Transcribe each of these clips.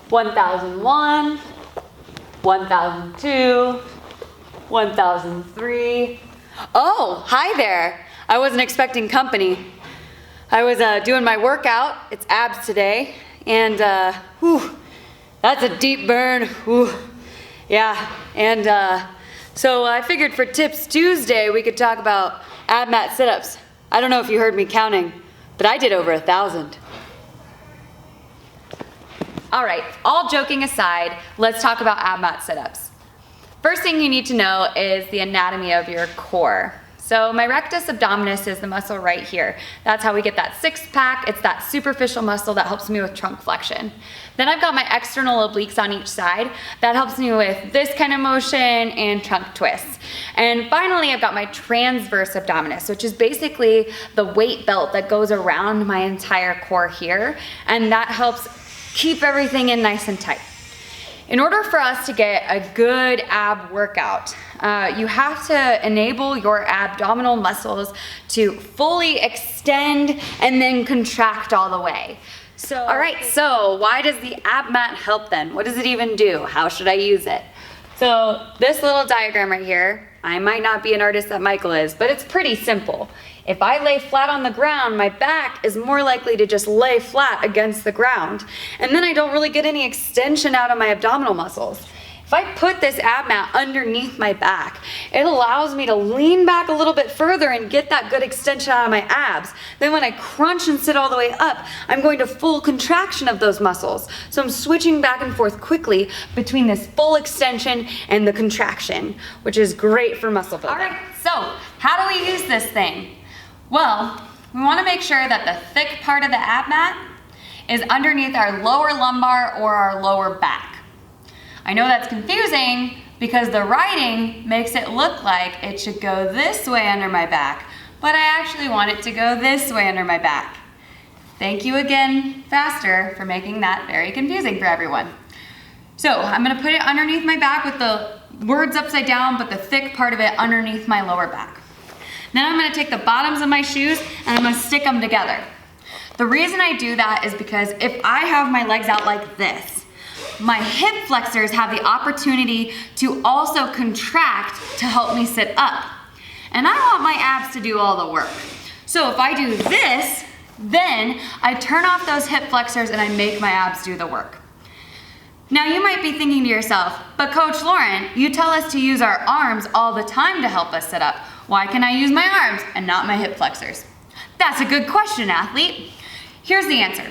1001, 1002, 1003. Oh, hi there. I wasn't expecting company. I was doing my workout. It's abs today, and whew, that's a deep burn. Whew. Yeah, and so I figured for Tips Tuesday we could talk about ab mat sit-ups. I don't know if you heard me counting, but I did over 1,000. All right, all joking aside, let's talk about ab mat sit-ups. First thing you need to know is the anatomy of your core. So my rectus abdominis is the muscle right here. That's how we get that six pack. It's that superficial muscle that helps me with trunk flexion. Then I've got my external obliques on each side. That helps me with this kind of motion and trunk twists. And finally, I've got my transverse abdominis, which is basically the weight belt that goes around my entire core here. And that helps keep everything in nice and tight. In order for us to get a good ab workout, you have to enable your abdominal muscles to fully extend and then contract all the way. So, all right, so why does the ab mat help then? What does it even do? How should I use it? So this little diagram right here, I might not be an artist that Michael is, but it's pretty simple. If I lay flat on the ground, my back is more likely to just lay flat against the ground. And then I don't really get any extension out of my abdominal muscles. If I put this ab mat underneath my back, it allows me to lean back a little bit further and get that good extension out of my abs. Then when I crunch and sit all the way up, I'm going to full contraction of those muscles. So I'm switching back and forth quickly between this full extension and the contraction, which is great for muscle building. All right, so how do we use this thing? Well, we want to make sure that the thick part of the ab mat is underneath our lower lumbar or our lower back. I know that's confusing because the writing makes it look like it should go this way under my back, but I actually want it to go this way under my back. Thank you again, Faster, for making that very confusing for everyone. So I'm going to put it underneath my back with the words upside down, but the thick part of it underneath my lower back. Then I'm going to take the bottoms of my shoes and I'm going to stick them together. The reason I do that is because if I have my legs out like this, my hip flexors have the opportunity to also contract to help me sit up. And I want my abs to do all the work. So if I do this, then I turn off those hip flexors and I make my abs do the work. Now you might be thinking to yourself, but Coach Lauren, you tell us to use our arms all the time to help us sit up. Why can I use my arms and not my hip flexors? That's a good question, athlete. Here's the answer.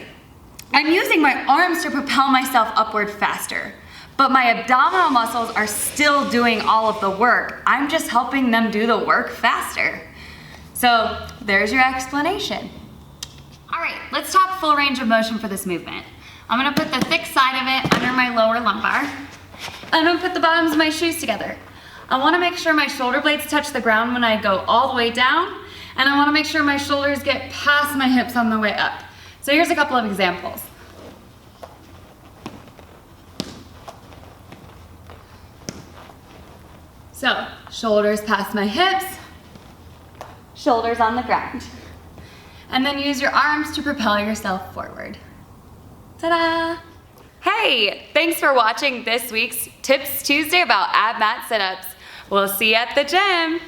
I'm using my arms to propel myself upward faster, but my abdominal muscles are still doing all of the work. I'm just helping them do the work faster. So there's your explanation. All right, let's talk full range of motion for this movement. I'm gonna put the thick side of it under my lower lumbar. I'm gonna put the bottoms of my shoes together. I wanna make sure my shoulder blades touch the ground when I go all the way down, and I wanna make sure my shoulders get past my hips on the way up. So here's a couple of examples. So, shoulders past my hips, shoulders on the ground. And then use your arms to propel yourself forward. Ta-da! Hey, thanks for watching this week's Tips Tuesday about ab mat sit-ups. We'll see you at the gym.